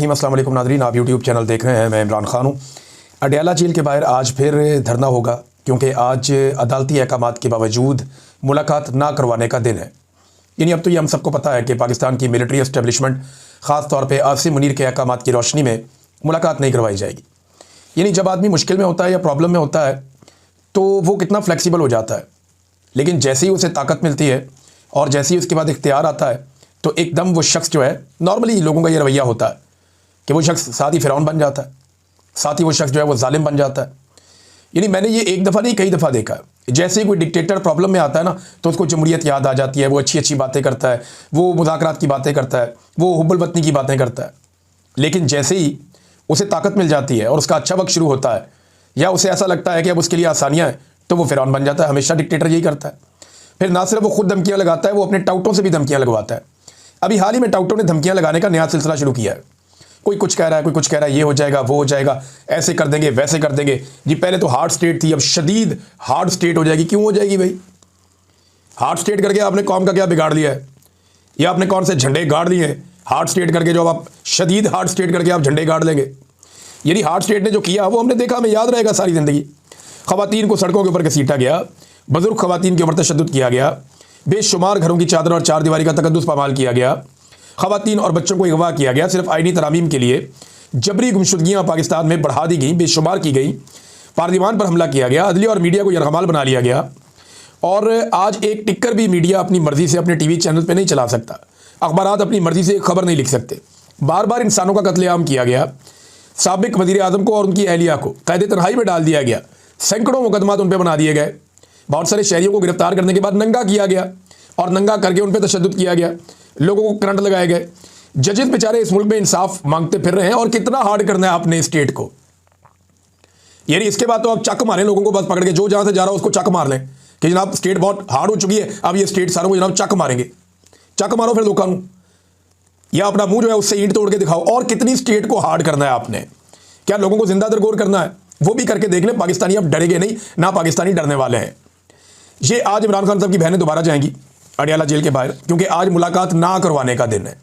अस्सलाम वालेकुम नाज़रीन, आप यूट्यूब चैनल देख रहे हैं। मैं इमरान खान हूँ। अडयाला जेल के बाहर आज फिर धरना होगा क्योंकि आज अदालती अहकामात के बावजूद मुलाकात ना करवाने का दिन है। यानी अब तो ये हम सबको पता है कि पाकिस्तान की मिलिट्री एस्टेब्लिशमेंट ख़ास तौर पे आसिम मुनीर के अहकामात की रोशनी में मुलाकात नहीं करवाई जाएगी। यानी जब आदमी मुश्किल में होता है या प्रॉब्लम में होता है तो वो कितना फ्लेक्सिबल हो जाता है, लेकिन जैसे ही उसे ताकत मिलती है और जैसे ही उसके बाद इख्तियार आता है तो एकदम वो शख्स जो है, नॉर्मली लोगों का ये रवैया होता है कि वो शख्स साथ ही फ़िरौन बन जाता है, साथ ही वो शख्स जो है वो जालिम बन जाता है। यानी मैंने ये एक दफ़ा नहीं कई दफ़ा देखा है। जैसे ही कोई डिक्टेटर प्रॉब्लम में आता है ना तो उसको जमहूरियत याद आ जाती है, वो अच्छी अच्छी बातें करता है, वो मुज़ाकरात की बातें करता है, वो हुब्बुल वतनी की बातें करता है। लेकिन जैसे ही उसे ताकत मिल जाती है और उसका अच्छा वक्त शुरू होता है या उसे ऐसा लगता है कि अब उसके लिए आसानियाँ हैं तो वो फ़िरौन बन जाता है। हमेशा डिक्टेटर यही करता है। फिर ना सिर्फ वो खुद धमकियाँ लगाता है, वो अपने टाउटों से भी धमकियाँ लगवाता है। अभी हाल ही में टाउटों ने धमकियाँ लगाने का नया सिलसिला शुरू किया है। कोई कुछ कह रहा है, कोई कुछ कह रहा है, ये हो जाएगा, वो हो जाएगा, ऐसे कर देंगे, वैसे कर देंगे जी। पहले तो हार्ड स्टेट थी, अब शदीद हार्ड स्टेट हो जाएगी। क्यों हो जाएगी भाई? हार्ड स्टेट करके आपने कौम का क्या बिगाड़ लिया है? या आपने कौन से झंडे गाड़ लिए हैं हार्ड स्टेट करके, जो आप शदीद हार्ड स्टेट करके आप झंडे गाड़ लेंगे? यानी हार्ड स्टेट ने जो किया वो हमने देखा, हमें याद रहेगा सारी ज़िंदगी। ख़वातीन को सड़कों के ऊपर घसीटा गया, बुजुर्ग ख़वातीन के ऊपर तशद्दुद किया गया, बेशुमार घरों की चादर और चार दीवारी का तकद्दुस पामाल किया गया, ख़वातीन और बच्चों को अगवा किया गया, सिर्फ आइनी तरामीम के लिए जबरी गुमशुदगियाँ पाकिस्तान में बढ़ा दी गई, बेशुमार की गई, पार्लियामान पर हमला किया गया, अदलिया और मीडिया को यरगमाल बना लिया गया। और आज एक टिक्कर भी मीडिया अपनी मर्ज़ी से अपने टीवी चैनल पर नहीं चला सकता, अखबारात अपनी मर्ज़ी से खबर नहीं लिख सकते। बार बार इंसानों का कत्लेआम किया गया, साबिक वज़ीर आज़म को और उनकी अहलिया को कैद तन्हाई में डाल दिया गया, सैकड़ों मुकदमात उन पर बना दिए गए, बहुत सारे शहरियों को गिरफ्तार करने के बाद नंगा किया गया और नंगा करके उन पर तशद्दुद किया गया, लोगों को करंट लगाए गए। जजेस बेचारे इस मुल्क में इंसाफ मांगते फिर रहे हैं। और कितना हार्ड करना है आपने स्टेट को? यानी इसके बाद तो आप चक मारें लोगों को, बस पकड़ के जो जहां से जा रहा है उसको चक मार लें कि जनाब स्टेट बहुत हार्ड हो चुकी है, अब ये स्टेट सारों को जनाब चक मारेंगे। चक मारो फिर लोगों को, या अपना मुंह जो है उससे ईंट तोड़ के दिखाओ। और कितनी स्टेट को हार्ड करना है आपने? क्या लोगों को जिंदा दरगोर करना है? वो भी करके देख लें। पाकिस्तानी अब डरेंगे नहीं, ना पाकिस्तानी डरने वाले हैं। ये आज इमरान खान साहब की बहनें दोबारा जाएंगी अडयाला जेल के बाहर क्योंकि आज मुलाकात ना करवाने का दिन है।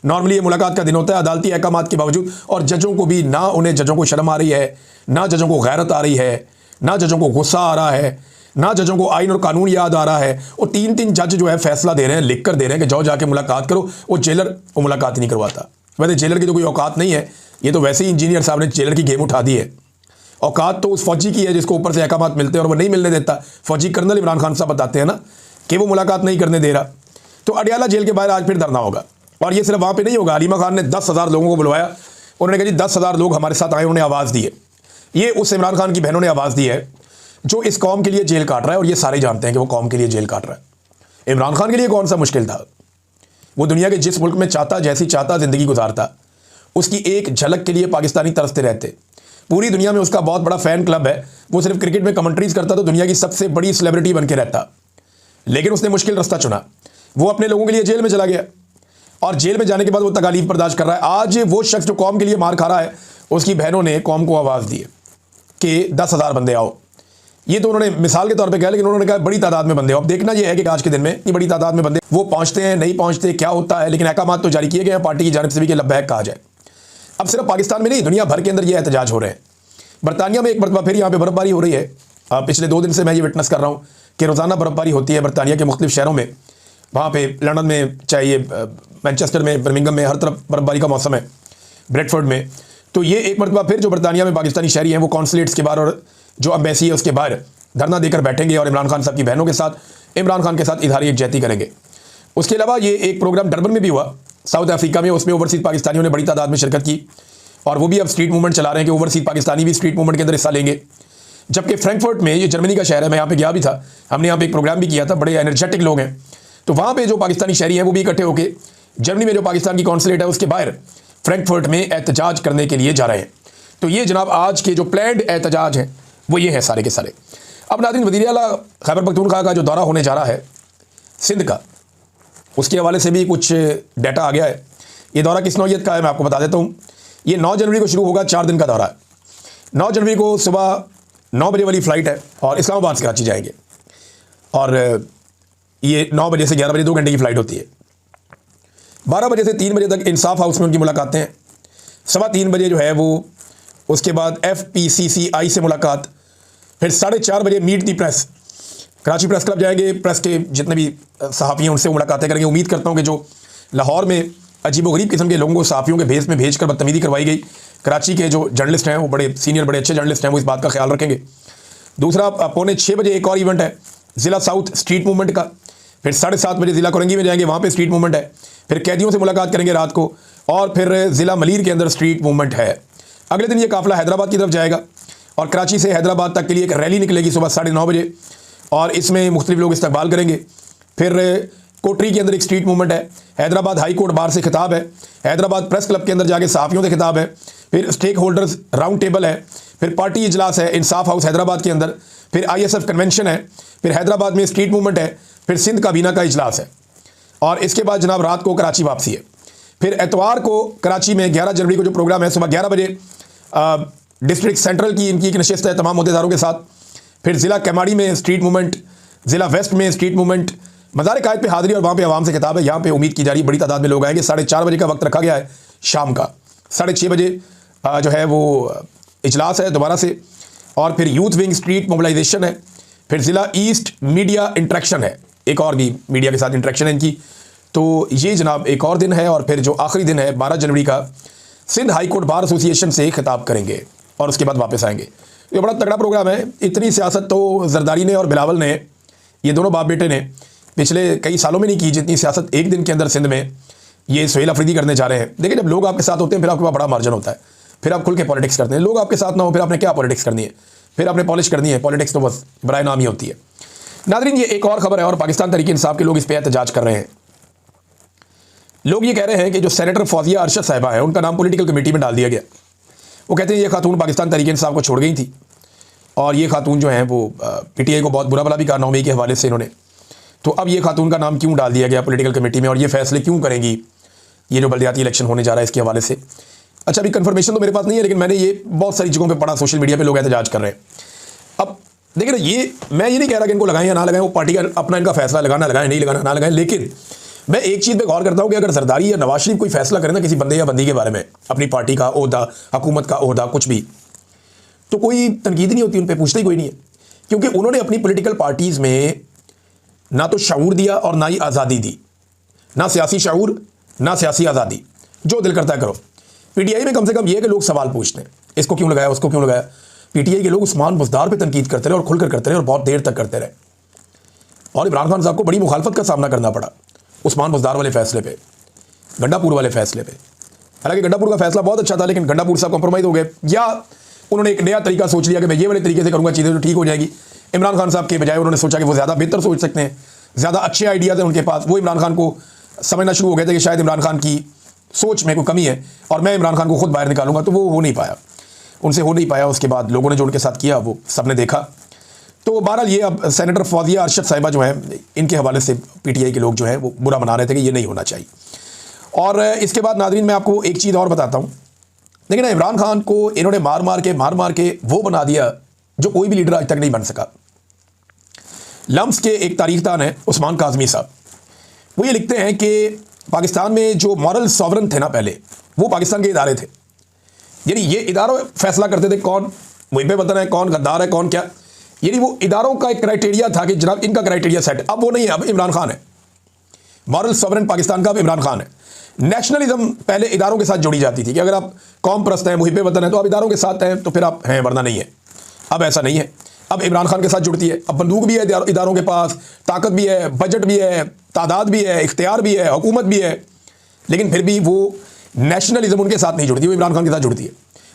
नॉर्मली ये मुलाकात का दिन होता है अदालती अहकामात के बावजूद, और जजों को भी ना, उन्हें जजों को शर्म आ रही है, ना जजों को गैरत आ रही है, ना जजों को गुस्सा आ रहा है, ना जजों को आइन और कानून याद आ रहा है। और तीन तीन जज जो है फैसला दे रहे हैं, लिख कर दे रहे हैं कि जाओ जाके मुलाकात करो। वो जेलर वो मुलाकात नहीं करवाता। वैसे जेलर की तो कोई औकात नहीं है, ये तो वैसे ही इंजीनियर साहब ने जेलर की गेम उठा दी है। औकात तो उस फौजी की है जिसको ऊपर से अहकामात मिलते हैं और वो नहीं मिलने देता। फौजी कर्नल इमरान खान साहब बताते हैं ना कि वो मुलाकात नहीं करने दे रहा। तो अडयाला जेल के बाहर आज फिर धरना होगा, और ये सिर्फ वहाँ पे नहीं होगा। हलीमा खान ने 10,000 लोगों को बुलवाया, उन्होंने कहा जी 10,000 लोग हमारे साथ आए, उन्होंने आवाज़ दी है। ये उस इमरान खान की बहनों ने आवाज़ दी है जो इस कौम के लिए जेल काट रहा है, और ये सारे जानते हैं कि वो कौम के लिए जेल काट रहा है। इमरान खान के लिए कौन सा मुश्किल था? वो दुनिया के जिस मुल्क में चाहता, जैसी चाहता ज़िंदगी गुजारता, उसकी एक झलक के लिए पाकिस्तानी तरसते रहते। पूरी दुनिया में उसका बहुत बड़ा फ़ैन क्लब है। वो सिर्फ क्रिकेट में कमेंट्रीज करता तो दुनिया की सबसे बड़ी सेलिब्रिटी बन के रहता, लेकिन उसने मुश्किल रास्ता चुना। वो अपने लोगों के लिए जेल में चला गया, और जेल में जाने के बाद वो तकालीफ बर्दाश्त कर रहा है। आज वो शख्स जो कौम के लिए मार खा रहा है, उसकी बहनों ने कौम को आवाज़ दी है कि 10,000 बंदे आओ। ये तो उन्होंने मिसाल के तौर पे कहा, लेकिन उन्होंने कहा बड़ी तादाद में बंदे आओ। अब देखना यह है कि आज के दिन में इतनी बड़ी तादाद में बंदे वो पहुँचते हैं, नहीं पहुँचते, क्या होता है। लेकिन अहकामात तो जारी किए गए हैं पार्टी की जानिब से भी कि लब्बैक कहा जाए। अब सिर्फ पाकिस्तान में नहीं, दुनिया भर के अंदर ये एहतजाज हो रहे हैं। बरतानिया में एक मरतबा फिर यहाँ पे बर्फबारी हो रही है। पिछले 2 दिन से मैं ये विटनेस कर रहा हूँ कि रोज़ाना बर्फबारी होती है बरतानिया के मुख्तलिफ शहरों में। वहाँ पे लंदन में, चाहे मैनचेस्टर में, बर्मिंघम में, हर तरफ बर्फबारी का मौसम है, ब्रेडफोर्ड में। तो ये एक मरतबा फिर जो बरतानिया में पाकिस्तानी शहरी हैं वो कॉन्सुलेट्स के बाहर और जो अम्बेसी है उसके बाहर धरना देकर बैठेंगे और इमरान खान साहब की बहनों के साथ, इमरान खान के साथ इजहार यकजहती करेंगे। उसके अलावा ये एक प्रोग्राम डरबन में भी हुआ, साउथ अफ्रीका में। उसमें ओवरसीज़ पाकिस्तानियों ने बड़ी तादाद में शिरकत की, और वो भी अब स्ट्रीट मूवमेंट चला रहे हैं कि ओवरसीज़ पाकिस्तानी भी स्ट्रीट मूवमेंट के अंदर हिस्सा लेंगे। जबकि फ्रैंकफर्ट में, ये जर्मनी का शहर है, मैं यहाँ पे गया भी था, हमने यहाँ पे एक प्रोग्राम भी किया था, बड़े एनर्जेटिक लोग हैं। तो वहाँ पे जो पाकिस्तानी शहरी हैं वो भी इकट्ठे होकर जर्मनी में जो पाकिस्तान की कॉन्सुलेट है उसके बाहर फ्रैंकफर्ट में एहतजाज करने के लिए जा रहे हैं। तो ये जनाब आज के जो प्लान्ड एहतजाज हैं वो ये हैं सारे के सारे। अब नाज़रीन, वज़ीर आला खैबर पख्तूनख्वा का जो दौरा होने जा रहा है सिंध का, उसके हवाले से भी कुछ डाटा आ गया है। ये दौरा किस नौइयत का है मैं आपको बता देता हूँ। ये 9 जनवरी को शुरू होगा, 4 दिन का दौरा है। 9 जनवरी को सुबह 9 बजे वाली फ़्लाइट है और इस्लामाबाद से कराची जाएंगे, और ये 9 बजे से 11 बजे 2 घंटे की फ़्लाइट होती है। 12 बजे से 3 बजे तक इंसाफ हाउस में उनकी मुलाकातें हैं। 3:15 बजे जो है वो उसके बाद FPCCI से मुलाकात, फिर 4:30 बजे मीट दी प्रेस, कराची प्रेस क्लब जाएंगे, प्रेस के जितने भी सहाफ़ी हैं उनसे मुलाकातें करेंगे। उम्मीद करता हूँ कि जो लाहौर में अजीबोगरीब किस्म के लोगों को सहाफ़ियों के भेस में भेज कर बदतमीज़ी करवाई गई, कराची के जो जर्नलिस्ट हैं वो बड़े सीनियर बड़े अच्छे जर्नलिस्ट हैं, वो इस बात का ख्याल रखेंगे। दूसरा 5:45 बजे एक और इवेंट है ज़िला साउथ स्ट्रीट मूवमेंट का, फिर 7:30 बजे ज़िला कोरंगी में जाएंगे, वहाँ पे स्ट्रीट मूवमेंट है, फिर कैदियों से मुलाकात करेंगे रात को, और फिर ज़िला मलीर के अंदर स्ट्रीट मूवमेंट है। अगले दिन ये काफ़िला हैदराबाद की तरफ जाएगा और कराची से हैदराबाद तक के लिए एक रैली निकलेगी सुबह 9:30 बजे, और इसमें मुख्तलिफ लोग इस्तकबाल करेंगे। फिर कोटरी के अंदर एक स्ट्रीट मूवमेंट है, हैदराबाद हाई कोर्ट बार से खिताब है, हैदराबाद प्रेस क्लब के अंदर जाके सहाफ़ियों से खिताब है, फिर स्टेक होल्डर्स राउंड टेबल है, फिर पार्टी इजलास है इंसाफ हाउस हैदराबाद के अंदर, फिर ISF कन्वेंशन है, फिर हैदराबाद में स्ट्रीट मूवमेंट है, फिर सिंध काबीना का इजलास है, और इसके बाद जनाब रात को कराची वापसी है। फिर एतवार को कराची में 11 जनवरी को जो प्रोग्राम है सुबह 11 बजे डिस्ट्रिक्ट सेंट्रल की इनकी एक नशिस्त है तमाम अहदेदारों के साथ। फिर ज़िला कैमाड़ी में स्ट्रीट मूवमेंट, ज़िला वेस्ट में स्ट्रीट मूवमेंट, मज़ार कायद पे हाज़िरी और वहाँ पे आवाम से खिताब है। यहाँ पे उम्मीद की जा रही है बड़ी तादाद में लोग आएंगे। 4:30 बजे का वक्त रखा गया है शाम का, 6:30 बजे जो है वो इजलास है दोबारा से, और फिर यूथ विंग स्ट्रीट मोबिलाइजेशन है, फिर ज़िला ईस्ट मीडिया इंट्रैक्शन है, एक और भी मीडिया के साथ इंट्रैक्शन है इनकी। तो ये जनाब एक और दिन है, और फिर जो आखिरी दिन है 12 जनवरी का Sindh high court bar association से खिताब करेंगे और उसके बाद वापस आएंगे। ये बड़ा तगड़ा प्रोग्राम है। इतनी सियासत तो जरदारी ने और बिलावल ने, ये दोनों बाप बेटे ने पिछले कई सालों में नहीं की जितनी सियासत एक दिन के अंदर सिंध में ये सुहेल अफरीदी करने जा रहे हैं। देखिए, जब लोग आपके साथ होते हैं फिर आपके पास बड़ा मार्जिन होता है, फिर आप खुल के पॉलिटिक्स करते हैं। लोग आपके साथ ना हो फिर आपने क्या पॉलिटिक्स करनी है, फिर आपने पॉलिश करनी है। पॉलिटिक्स तो बस बराए नाम ही होती है। नादरीन, ये एक और खबर है, और पाकिस्तान तहरीक इंसाफ के लोग इस पर एहतजाज कर रहे हैं। लोग ये कह रहे हैं कि जो सेनेटर फौजिया अरशद साहिबा है उनका नाम पॉलिटिकल कमेटी में डाल दिया गया। वो कहते हैं ये खातून पाकिस्तान तहरीक इंसाफ को छोड़ गई थी, और ये खातून जो है वो PTI को बहुत बुरा भला भी कहा नौमी के हवाले से इन्होंने। तो अब ये खातून का नाम क्यों डाल दिया गया पॉलिटिकल कमेटी में, और ये फैसले क्यों करेंगी ये जो बल्दियाती इलेक्शन होने जा रहा है इसके हवाले से। अच्छा, अभी कन्फर्मेशन तो मेरे पास नहीं है, लेकिन मैंने ये बहुत सारी जगहों पर पढ़ा, सोशल मीडिया पर लोग एहतजाज कर रहे हैं। अब देखिए ना, ये मैं ये नहीं कह रहा कि इनको लगाएं या ना लगाएं, वो पार्टी का अपना इनका फैसला, लगाना लगाएं, नहीं लगाना ना लगाएं। लेकिन मैं एक चीज़ पे गौर करता हूँ कि अगर जरदारी या नवाज शरीफ कोई फैसला करें ना किसी बंदे या बंदी के बारे में, अपनी पार्टी का ओहदा, हुकूमत का ओहदा, कुछ भी, तो कोई तनकीद नहीं होती, उन पर पूछते ही कोई नहीं है, क्योंकि उन्होंने अपनी पॉलिटिकल पार्टीज़ में ना तो शऊर दिया और ना ही आज़ादी दी, ना सियासी शऊर ना सियासी आज़ादी, जो दिल करता है करो। PTI में कम से कम ये कि लोग सवाल पूछते हैं, इसको क्यों लगाया, उसको क्यों लगाया। PTI के लोग उस्मान बुज़दार पे तनकीद करते रहे और खुलकर करते रहे और बहुत देर तक करते रहे, और इमरान खान साहब को बड़ी मुखालफत का सामना करना पड़ा उस्मान बुज़दार वाले फैसले पे, गंडापुर वाले फैसले पे। हालांकि गंडापुर का फैसला बहुत अच्छा था, लेकिन गंडापुर साहब कॉम्प्रोमाइज़ हो गए, या उन्होंने एक नया तरीका सोच लिया कि मैं ये वाले तरीके से करूँगा चीज़ें तो ठीक हो जाएगी। इमरान खान साहब के बजाय उन्होंने सोचा कि वो ज़्यादा बेहतर सोच सकते हैं, ज़्यादा अच्छे आइडियाज़ हैं उनके पास। वो इमरान खान को समझना शुरू हो गए थे कि शायद इमरान खान की सोच में कोई कमी है और मैं इमरान खान को खुद बाहर निकालूंगा, तो वो हो नहीं पाया, उनसे हो नहीं पाया। उसके बाद लोगों ने जो उनके साथ किया वो सबने देखा। तो बहरहाल ये अब सेनेटर फौजिया अरशद साहिबा जो हैं, इनके हवाले से PTI के लोग जो हैं वो बुरा मना रहे थे कि ये नहीं होना चाहिए। और इसके बाद नादरीन मैं आपको एक चीज़ और बताता हूँ। लेकिन ना, इमरान खान को इन्होंने मार मार के वो बना दिया जो कोई भी लीडर आज तक नहीं बन सका। लम्स के एक तारीखदान है उस्मान काज़मी साहब, वो ये लिखते हैं कि पाकिस्तान में जो मॉरल सॉवरन थे ना पहले, वो पाकिस्तान के इदारे थे। यानी ये इदारों फैसला करते थे कौन मुहिब वतन है, कौन गद्दार है, कौन क्या। यानी वो इदारों का एक क्राइटेरिया था कि जनाब इनका क्राइटेरिया सेट। अब वो नहीं है, अब इमरान खान है मॉरल सॉवरन पाकिस्तान का, अब इमरान खान है। नेशनलिज्म पहले इदारों के साथ जोड़ी जाती थी कि अगर आप कौम परस्त हैं, मुहिब वतन है, तो आप इदारों के साथ हैं तो फिर आप हैं, वरना नहीं है। अब ऐसा नहीं है, अब इमरान खान के साथ जुड़ती है। अब बंदूक भी है इदारों के पास, ताकत भी है, बजट भी है, तादाद भी है, इख्तियार भी है, हुकूमत भी है, लेकिन फिर भी वो नेशनलिज्म उनके साथ नहीं जुड़ती, वो इमरान खान के साथ जुड़ती है।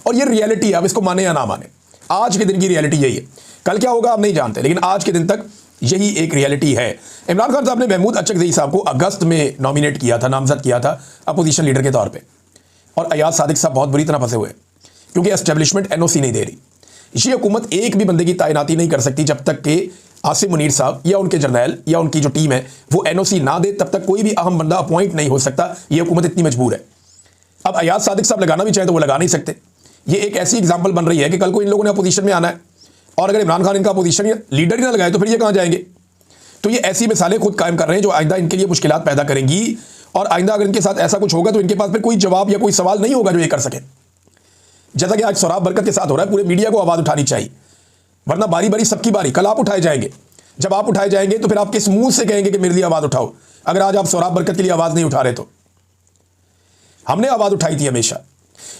और ये रियलिटी है, अब इसको माने या ना माने, आज के दिन की रियलिटी यही है। कल क्या होगा आप नहीं जानते, लेकिन आज के दिन तक यही एक रियलिटी है। इमरान खान साहब ने महमूद अचकज़ई साहब को अगस्त में नॉमिनेट किया था, नामजद किया था अपोजिशन लीडर के तौर पे, और अयाज सादिक साहब बहुत बुरी तरह फंसे हुए क्योंकि एस्टेब्लिशमेंट NOC नहीं दे रही। ये हुकूमत एक भी बंदे की तैनाती नहीं कर सकती जब तक कि आसिम मुनीर साहब या उनके जर्नैल या उनकी जो टीम है वो NOC ना दे, तब तक कोई भी अहम बंदा अपॉइंट नहीं हो सकता। ये हुकूमत इतनी मजबूर है। अब अयाज सादिक साहब लगाना भी चाहे तो वो लगा नहीं सकते। ये एक ऐसी एग्जाम्पल बन रही है कि कल को इन लोगों ने अपोजिशन में आना है, और अगर इमरान खान इनका अपोजिशन लीडर ही ना लगाए तो फिर ये कहाँ जाएंगे। तो ये ऐसी मिसालें खुद कायम कर रहे हैं जो आइंदा इनके लिए मुश्किलात पैदा करेंगी, और आइंदा अगर इनके साथ ऐसा कुछ होगा तो इनके पास फिर कोई जवाब या कोई सवाल नहीं होगा जो ये कर सके। जैसा कि आज सोहराब बरकत के साथ हो रहा है। पूरे मीडिया को आवाज़ उठानी चाहिए, वरना बारी बारी सबकी बारी, कल आप उठाए जाएंगे। जब आप उठाए जाएंगे तो फिर आप किस मुंह से कहेंगे कि मेरे लिए आवाज़ उठाओ, अगर आज आप सोहराब बरकत के लिए आवाज़ नहीं उठा रहे तो। हमने आवाज़ उठाई थी हमेशा।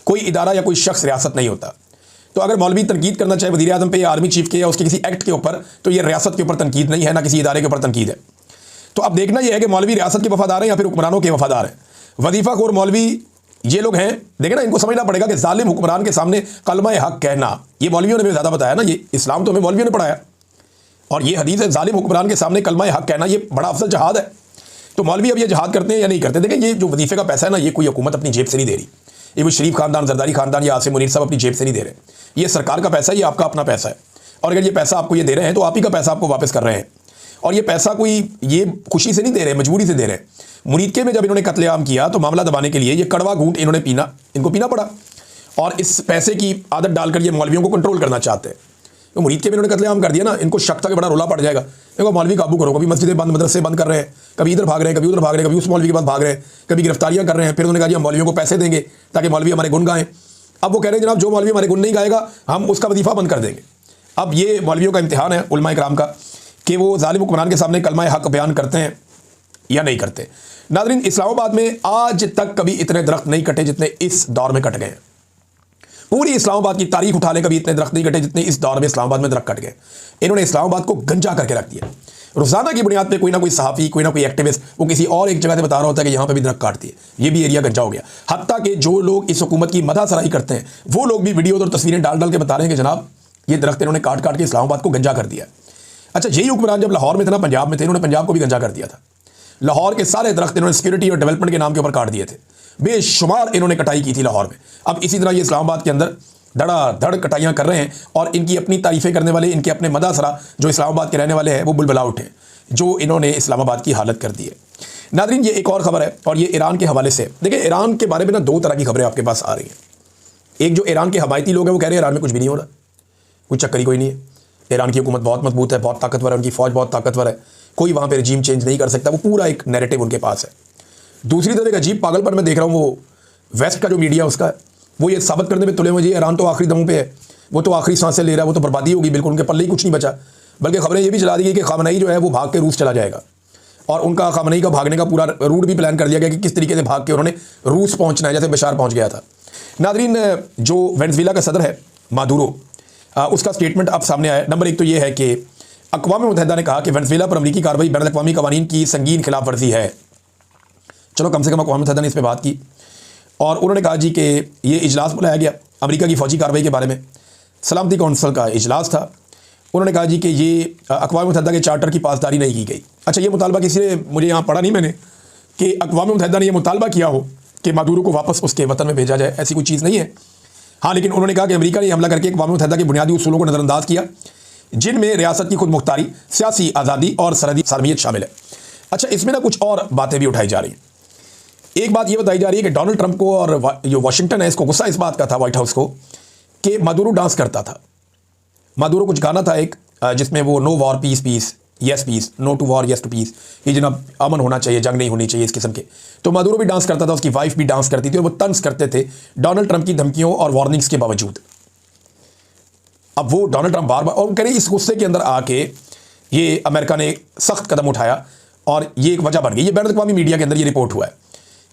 कोई इदारा या कोई शख्स रियासत नहीं होता। तो अगर मौलवी तनकीद करना चाहे वज़ीर आज़म पे या आर्मी चीफ के या उसके किसी एक्ट के ऊपर, तो ये रियासत के ऊपर तनकीद नहीं है, ना किसी इदारे के ऊपर तनकीद है। तो अब देखना यह है कि मौलवी रियासत के वफादार हैं या फिर हुक्मरानों के वफादार हैं। वजीफ़ा खोर मौलवी ये लोग हैं, देखें ना, इनको समझना पड़ेगा कि जालिम हुक्मरान के सामने कलमा हक कहना, ये मौलवियों ने भी ज़्यादा बताया ना, ये इस्लाम तो हमें मौलवियों ने पढ़ाया, और ये हदीस है जालिम हुक्मरान के सामने कलमा हक कहना, ये बड़ा अफजल जहाद है। तो मौलवी अब ये जहाद करते हैं या नहीं करते? देखें, ये जो वजीफे का पैसा है ना, ये कोई हुकूमत अपनी जेब से नहीं दे रही, ये कोई शरीफ खानदान, जरदारी खानदान या आसिम मुनीर साहब अपनी जेब से नहीं दे रहे। ये सरकार का पैसा है, ये आपका अपना पैसा है। और अगर ये पैसा आपको ये दे रहे हैं तो आप ही का पैसा आपको वापस कर रहे हैं। और ये पैसा कोई ये खुशी से नहीं दे रहे, मजबूरी से दे रहे हैं। मुरीदके में जब इन्होंने कत्लेआम किया तो मामला दबाने के लिए ये कड़वा घूंट इन्होंने इनको पीना पड़ा, और इस पैसे की आदत डालकर ये मौलवियों को कंट्रोल करना चाहते हैं। तो मुरीदके में इन्होंने कत्लेआम कर दिया ना, इनको शक था कि बड़ा रोला पड़ जाएगा। देखो मौलवी काबू करो, कभी मस्जिदें बंद, मदरसे बंद कर रहे हैं, कभी इधर भाग रहे हैं, कभी उधर भाग रहे हैं, कभी उस मौलवी के पास भाग रहे हैं, कभी गिरफ्तारियां कर रहे हैं। फिर उन्होंने कहा जी हम मौलवियों को पैसे देंगे ताकि मौलवी हमारे गुन गाएं। अब वो कह रहे हैं जनाब जो मौलवी हमारे गुन नहीं गाएगा हम उसका वजीफा बंद कर देंगे। अब ये मौलवियों का इम्तिहान है, उलमा इकराम का, कि वो जालिम हुक्मरान के सामने कलमा हक बयान करते हैं या नहीं करते। नाज़रीन, इस्लामाबाद में आज तक कभी इतने दरख्त नहीं कटे जितने इस दौर में कट गए हैं। पूरी इस्लामाबाद की तारीख उठा ले, कभी इतने दरख्त नहीं कटे जितने इस दौर में इस्लामाबाद में दरख्त कट गए। इन्होंने इस्लामाबाद को गंजा करके रख दिया। रोजाना की बुनियाद पे कोई ना कोई सहाफ़ी, कोई ना कोई एक्टिविस्ट वो किसी और एक जगह से बता रहा होता है कि यहाँ पे भी दरख्त काटती है, ये भी एरिया गंजा हो गया। हत्ता कि जो लोग इस हुकूमत की मदह सराही करते हैं वो लोग भी वीडियो और तस्वीरें डाल डाल के बता रहे हैं कि जनाब ये दरख्त इन्होंने काट काट के इस्लामाबाद को गंजा कर दिया। अच्छा, यही हुक्मरान जब लाहौर में थे ना, पंजाब में थे, इन्होंने पंजाब को भी गंजा कर दिया था। लाहौर के सारे दरख्त इन्होंने सिक्योरिटी और डेवलपमेंट के नाम के ऊपर काट दिए थे, बेशुमार इन्होंने कटाई की थी लाहौर में। अब इसी तरह ये इस्लामाबाद के अंदर धड़ाधड़ कटाइयाँ कर रहे हैं, और इनकी अपनी तारीफ़ें करने वाले, इनके अपने मदासरा जो इस्लामाबाद के रहने वाले हैं वो बुलबुला उठे, जो इन्होंने इस्लामाबाद की हालत कर दी है। नाज़रीन, ये एक और ख़बर है, और ये ईरान के हवाले से। देखिए, ईरान के बारे में ना दो तरह की खबरें आपके पास आ रही हैं। एक जो ईरान के हमायती लोग हैं वो कह रहे हैं ईरान में कुछ भी नहीं हो रहा, कोई चक्कर ही कोई नहीं है, ईरान की हुकूमत बहुत मजबूत है, बहुत ताकतवर है, उनकी फ़ौज बहुत ताकतवर है, कोई वहाँ पर रजीम चेंज नहीं कर सकता। वो पूरा एक नैरेटिव उनके पास है। दूसरी तरफ एक अजीब पागलपन मैं देख रहा हूँ, वो वेस्ट का जो मीडिया उसका है, वो ये साबित करने में तुले हुए जी ईरान तो आखिरी दमों पे है, वो तो आखिरी सांसें ले रहा है, वो तो बर्बादी होगी, बिल्कुल उनके पल्ले ही कुछ नहीं बचा। बल्कि खबरें ये भी चला दी गई कि खामनेई जो है वो भाग के रूस चला जाएगा, और उनका खामनेई का भागने का पूरा रूट भी प्लान कर दिया गया कि किस तरीके से भाग के उन्होंने रूस पहुंचना है, जैसे बशार पहुंच गया था। नाज़रीन, जो वेनेज़ुएला का सदर है मादुरो, उसका स्टेटमेंट अब सामने आया। नंबर एक तो ये है कि अक़वाम मुत्तहिदा ने कहा कि वेनेज़ुएला पर अमरीकी कार्रवाई बैनुल अक़वामी क़वानीन की संगीन खिलाफ वर्जी है। चलो, कम से कम अक़वाम मुत्तहिदा ने इस पर बात की, और उन्होंने कहा जी कि ये इजलास बुलाया गया अमेरिका की फ़ौजी कार्रवाई के बारे में, सलामती कौंसिल का इजलास था। उन्होंने कहा जी कि ये अक़वाम मुत्तहिदा के चार्टर की पासदारी नहीं की गई। अच्छा, ये मुतालबा किसी ने, मुझे यहाँ पढ़ा नहीं मैंने कि अक़वाम मुत्तहिदा ने यह मुतालबा किया हो कि मादुरो को वापस उसके वतन में भेजा जाए, ऐसी कोई चीज़ नहीं है। हाँ, लेकिन उन्होंने कहा कि अमेरिका ने हमला करके अक़वाम मुत्तहिदा के बुनियादी उसूलों को नज़रअंदाज किया, जिनमें रियासत की खुद मुख्तारी, सियासी आज़ादी और सरहदी सालमियत शामिल है। अच्छा, इसमें ना कुछ और बातें भी उठाई जा रही हैं। एक बात ये बताई जा रही है कि डोनाल्ड ट्रंप को और जो वाशिंगटन है इसको गुस्सा इस बात का था, व्हाइट हाउस को, कि मादुरो डांस करता था। मादुरो कुछ गाना था एक, जिसमें वो no war peace peace yes peace, no to war yes to peace, ये जनाब अमन होना चाहिए, जंग नहीं होनी चाहिए, इस किस्म के। तो मादुरो भी डांस करता था, उसकी वाइफ भी डांस करती थी, और वो तंज करते थे डोनाल्ड ट्रंप की धमकियों और वार्निंग्स के बावजूद। अब वो डोनाल्ड ट्रंप बार बार, और कह रहे इस गुस्से के अंदर आके ये अमेरिका ने सख्त कदम उठाया, और ये एक वजह बन गई। ये बैनुल अक़वामी मीडिया के अंदर ये रिपोर्ट हुआ है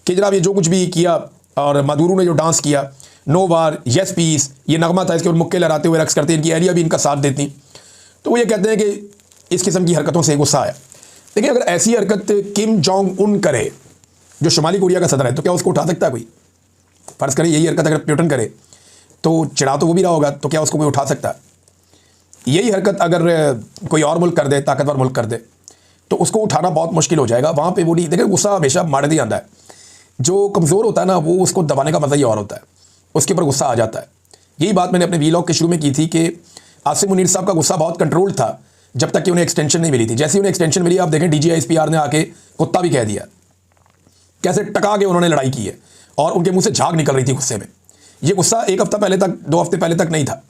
कि जनाब ये जो कुछ भी किया, और मादुरो ने जो डांस किया, नो वार येस पीस, ये नगमा था, इसके ऊपर मुक्के लहराते हुए रक्स करते, इनकी एहलिया भी इनका साथ देती। तो वो ये कहते हैं कि इस किस्म की हरकतों से गुस्सा आया। देखिए, अगर ऐसी हरकत किम जोंग उन करे, जो शुमाली कोरिया का सदर है, तो क्या उसको उठा सकता है कोई? फ़र्ज़ करें यही हरकत अगर प्यूटन करे, तो चिढ़ा तो वो भी रहा होगा, तो क्या उसको कोई उठा सकता है? यही हरकत अगर कोई और मुल्क कर दे, ताकतवर मुल्क कर दे, तो उसको उठाना बहुत मुश्किल हो जाएगा। वहाँ पे वो नहीं, देखिए गुस्सा हमेशा मारे ही आता है। जो कमज़ोर होता है ना, वो उसको दबाने का मज़ा ही और होता है, उसके ऊपर गुस्सा आ जाता है। यही बात मैंने अपने वीलॉग के शुरू में की थी कि आसिम मुनीर साहब का गुस्सा बहुत कंट्रोल था जब तक कि उन्हें एक्सटेंशन नहीं मिली थी। जैसे ही उन्हें एक्सटेंशन मिली, आप देखें DGISPR ने आके कुत्ता भी कह दिया, कैसे टका के उन्होंने लड़ाई की है, और उनके मुँह से झाग निकल रही थी गुस्से में। ये गुस्सा एक हफ्ता पहले तक, 2 हफ्ते पहले तक नहीं था।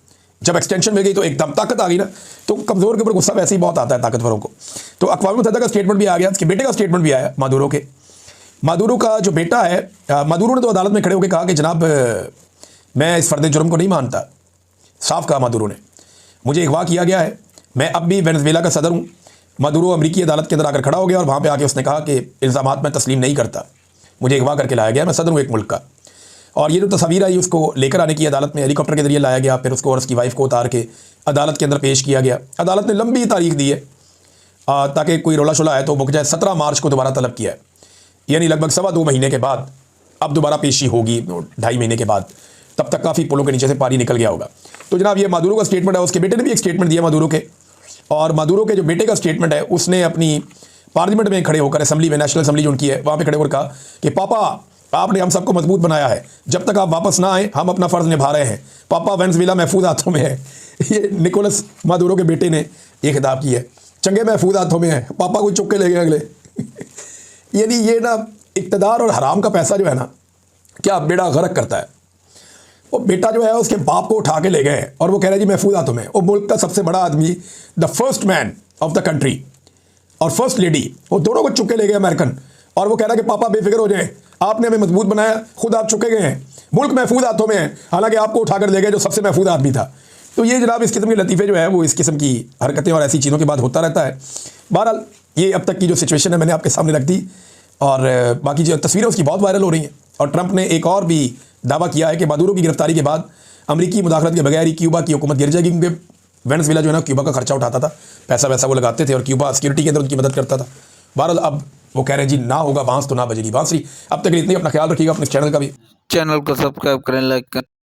जब एक्सटेंशन मिल गई तो एकदम ताकत आ गई ना। तो कमज़ोर के ऊपर गुस्सा वैसे ही बहुत आता है ताकतवरों को। तो अक़वाम मुत्तहिदा का स्टेटमेंट भी आ गया, उसके बेटे का स्टेटमेंट भी आया मादुरो के। मादुरो का जो बेटा है, मादुरो ने तो अदालत में खड़े होकर कहा कि जनाब मैं इस फर्द जुर्म को नहीं मानता। साफ कहा मादुरो ने, मुझे अगवा किया गया है, मैं अब भी वेनेजुएला का सदर हूँ। मादुरो अमरीकी अदालत के अंदर आकर खड़ा हो गया और वहाँ पे आके उसने कहा कि इल्ज़ामात मैं तस्लीम नहीं करता, मुझे अगवा करके लाया गया, मैं सदर हूँ एक मुल्क का। और ये जो तस्वीर आई उसको लेकर आने की अदालत में हेलीकॉप्टर के जरिए लाया गया, फिर उसको और उसकी वाइफ को उतार के अदालत के अंदर पेश किया गया। अदालत ने लंबी तारीख दी है ताकि कोई रोला शोला है तो मुक जाए। 17 मार्च को दोबारा तलब किया है, यानी लगभग 2.25 महीने के बाद अब दोबारा पेशी होगी, 2.5 महीने के बाद। तब तक काफ़ी पुलों के नीचे से पानी निकल गया होगा। तो जनाब ये मादुरो का स्टेटमेंट है, उसके बेटे ने भी एक स्टेटमेंट दिया मादुरो के, और मादुरो के जो बेटे का स्टेटमेंट है उसने अपनी पार्लियामेंट में खड़े होकर, असेंबली में, नेशनल असेंबली जो उनकी है वहाँ पे खड़े होकर कहा कि पापा आपने हम सबको मजबूत बनाया है, जब तक आप वापस ना आए हम अपना फ़र्ज़ निभा रहे हैं, पापा वेनेजुएला महफूज हाथों में है। ये निकोलस मादुरो के बेटे ने ये खिताब की है, चंगे महफूज हाथों में है, पापा को चुप के ले गए अगले। यानी ये ना इक़्तिदार और हराम का पैसा जो है ना, क्या बेड़ा गर्क करता है। वो बेटा जो है उसके बाप को उठा के ले गए और वो कह रहे हैं जी महफूज हाथों में। वो मुल्क का सबसे बड़ा आदमी, the first man of the country और फर्स्ट लेडी, वो दोनों को चुके ले गए अमेरिकन, और वो कह रहा है कि पापा बेफिक्र हो जाए, आपने हमें मजबूत बनाया, खुद आप चुके गए हैं, मुल्क महफूज हाथों में है, हालांकि आपको उठाकर ले गए जो सबसे महफूज आदमी था। तो ये जनाब इस किस्म के लतीफ़े जो है वो इस किस्म की हरकतें और ऐसी चीज़ों के बाद होता रहता है। बहरहाल ये अब तक की जो सिचुएशन है मैंने आपके सामने रख दी, और बाकी जो तस्वीरें उसकी बहुत वायरल हो रही हैं। और ट्रंप ने एक और भी दावा किया है कि मादुरो की गिरफ्तारी के बाद अमरीकी मुदाखलत के बगैर ही क्यूबा की हुकूमत गिर जाएगी, क्योंकि वेनेजुएला जो है ना क्यूबा का खर्चा उठाता था, पैसा वैसा वो लगाते थे और क्यूबा सिक्योरिटी के अंदर उनकी मदद करता था। बहरहाल अब वो कह रहे हैं जी ना होगा बांस तो ना बजेगी बांसुरी। अब तक इतनी, अपना ख्याल रखिएगा, अपने चैनल का भी चैनल को सब्सक्राइब करें, लाइक करें।